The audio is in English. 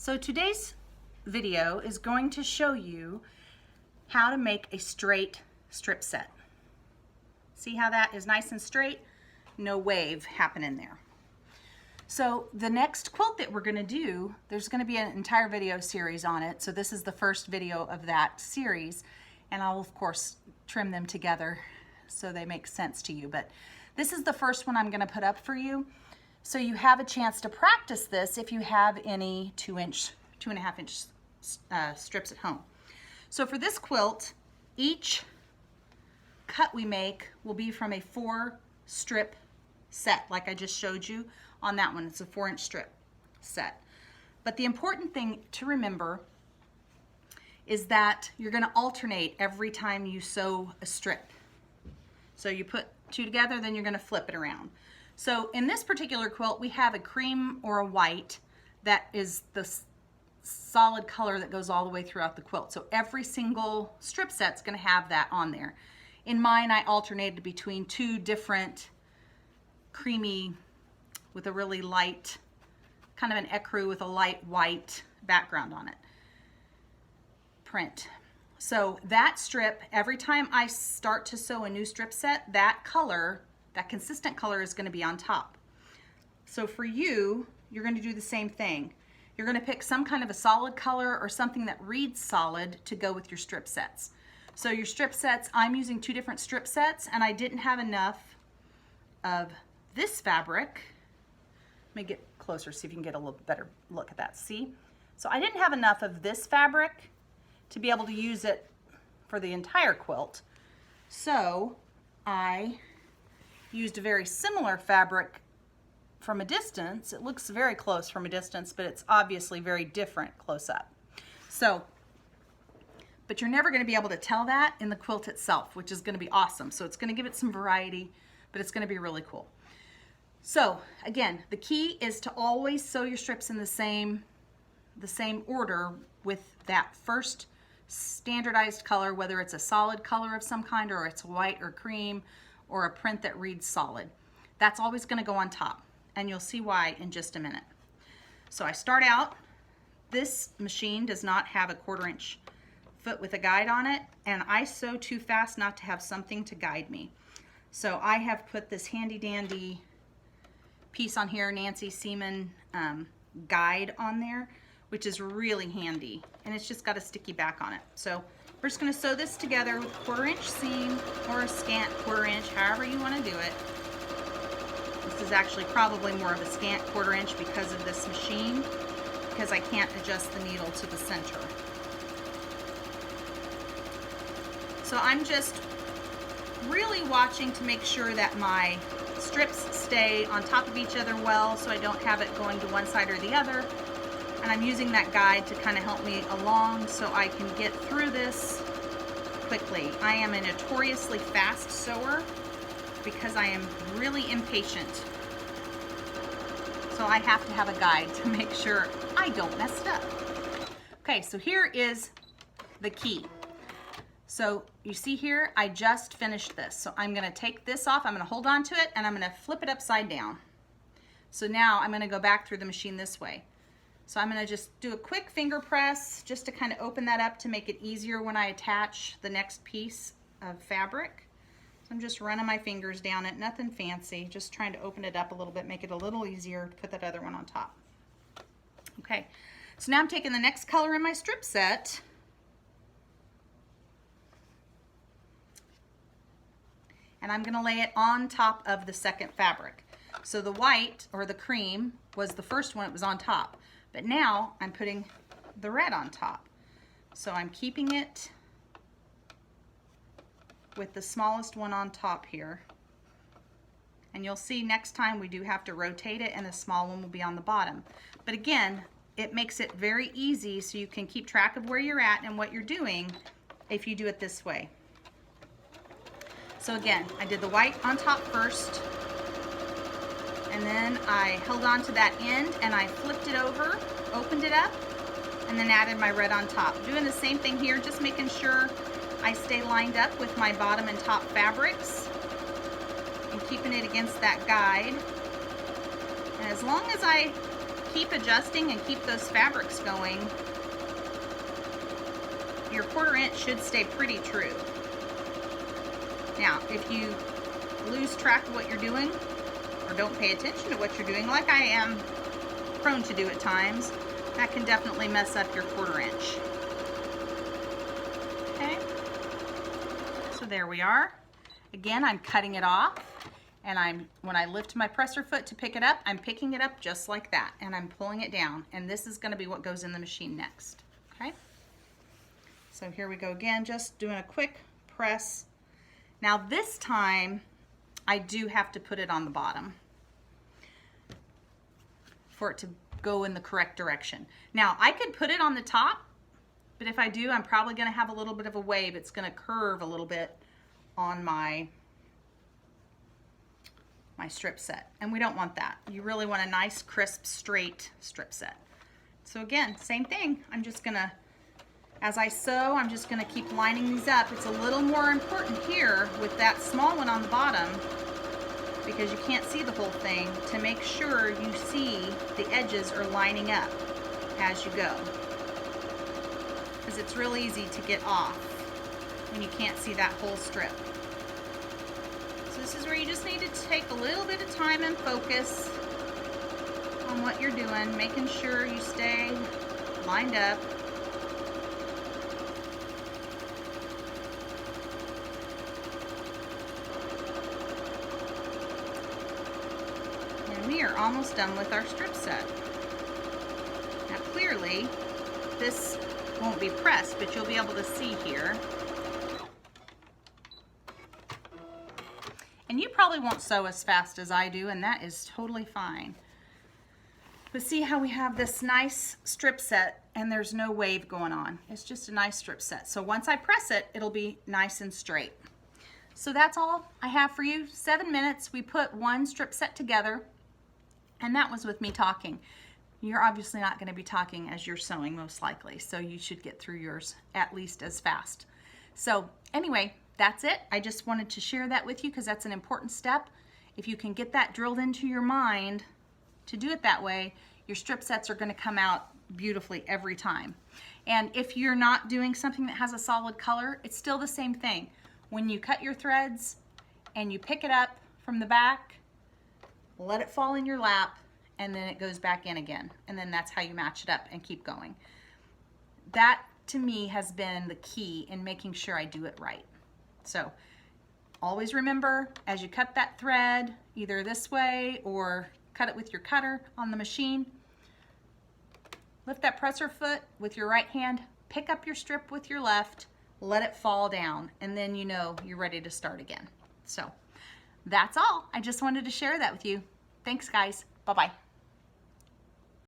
So today's video is going to show you how to make a straight strip set. See how that is nice and straight? No wave happening there. So the next quilt that we're going to do, there's going to be an entire video series on it. So this is the first video of that series, and I'll of course trim them together so they make sense to you. But this is the first one I'm going to put up for you, so you have a chance to practice this if you have any 2.5 inch strips at home. So for this quilt, each cut we make will be from a 4 strip set, like I just showed you on that one. It's a 4-inch strip set. But the important thing to remember is that you're going to alternate every time you sew a strip. So you put 2 together, then you're going to flip it around. So in this particular quilt, we have a cream or a white that is the solid color that goes all the way throughout the quilt. So every single strip set's going to have that on there. In mine, I alternated between 2 different creamy with a really light, kind of an ecru with a light white background on it, print. So that strip, every time I start to sew a new strip set, that color, that consistent color is going to be on top. So for you, you're going to do the same thing. You're going to pick some kind of a solid color or something that reads solid to go with your strip sets. So your strip sets, I'm using 2 different strip sets, and I didn't have enough of this fabric. Let me get closer, see if you can get a little better look at that. See? So I didn't have enough of this fabric to be able to use it for the entire quilt. So I used a very similar fabric from a distance. It looks very close from a distance, but it's obviously very different close up. So, but you're never going to be able to tell that in the quilt itself, which is going to be awesome. So it's going to give it some variety, but it's going to be really cool. So again, the key is to always sew your strips in the same order with that first standardized color, whether it's a solid color of some kind or it's white or cream or a print that reads solid. That's always going to go on top, and you'll see why in just a minute. So I start out, this machine does not have a 1/4 inch foot with a guide on it, and I sew too fast not to have something to guide me. So I have put this handy dandy piece on here, Nancy Seaman guide on there, which is really handy, and it's just got a sticky back on it. So we're just going to sew this together with a 1/4 inch seam or a scant 1/4 inch, however you want to do it. This is actually probably more of a scant 1/4 inch because of this machine, because I can't adjust the needle to the center. So I'm just really watching to make sure that my strips stay on top of each other well, so I don't have it going to one side or the other. And I'm using that guide to kind of help me along so I can get through this quickly. I am a notoriously fast sewer because I am really impatient. So I have to have a guide to make sure I don't mess it up. Okay, so here is the key. So you see here, I just finished this. So I'm going to take this off, I'm going to hold on to it, and I'm going to flip it upside down. So now I'm going to go back through the machine this way. So I'm going to just do a quick finger press just to kind of open that up to make it easier when I attach the next piece of fabric. So I'm just running my fingers down it, nothing fancy, just trying to open it up a little bit, make it a little easier to put that other one on top. Okay, so now I'm taking the next color in my strip set, and I'm going to lay it on top of the second fabric. So the white, or the cream, was the first one, it was on top. But now I'm putting the red on top. So I'm keeping it with the smallest one on top here. And you'll see next time we do have to rotate it, and the small one will be on the bottom. But again, it makes it very easy so you can keep track of where you're at and what you're doing if you do it this way. So again, I did the white on top first, and then I held on to that end and I flipped it over, opened it up, and then added my red on top. Doing the same thing here, just making sure I stay lined up with my bottom and top fabrics and keeping it against that guide. And as long as I keep adjusting and keep those fabrics going, your 1/4 inch should stay pretty true. Now, if you lose track of what you're doing or don't pay attention to what you're doing, like I am prone to do at times, that can definitely mess up your 1/4 inch. Okay, so there we are. Again, I'm cutting it off, and when I lift my presser foot to pick it up, I'm picking it up just like that, and I'm pulling it down, and this is going to be what goes in the machine next. Okay, so here we go again, just doing a quick press. Now this time I do have to put it on the bottom for it to go in the correct direction. Now I could put it on the top, but if I do, I'm probably going to have a little bit of a wave. It's going to curve a little bit on my strip set, and we don't want that. You really want a nice, crisp, straight strip set. So again, same thing. I'm just gonna, as I sew, I'm just gonna keep lining these up. It's a little more important here with that small one on the bottom, because you can't see the whole thing, to make sure you see the edges are lining up as you go, because it's real easy to get off when you can't see that whole strip. So this is where you just need to take a little bit of time and focus on what you're doing, making sure you stay lined up. And we are almost done with our strip set. Now clearly this won't be pressed, but you'll be able to see here. And you probably won't sew as fast as I do, and that is totally fine. But see how we have this nice strip set and there's no wave going on. It's just a nice strip set. So once I press it, it'll be nice and straight. So that's all I have for you. 7 minutes, we put one strip set together, and that was with me talking. You're obviously not going to be talking as you're sewing, most likely, so you should get through yours at least as fast. So anyway, that's it. I just wanted to share that with you because that's an important step. If you can get that drilled into your mind to do it that way, your strip sets are going to come out beautifully every time. And if you're not doing something that has a solid color, it's still the same thing. When you cut your threads and you pick it up from the back, let it fall in your lap, and then it goes back in again. And then that's how you match it up and keep going. That, to me, has been the key in making sure I do it right. So always remember, as you cut that thread, either this way or cut it with your cutter on the machine, lift that presser foot with your right hand, pick up your strip with your left, let it fall down, and then you know you're ready to start again. So that's all. I just wanted to share that with you. Thanks, guys. Bye-bye.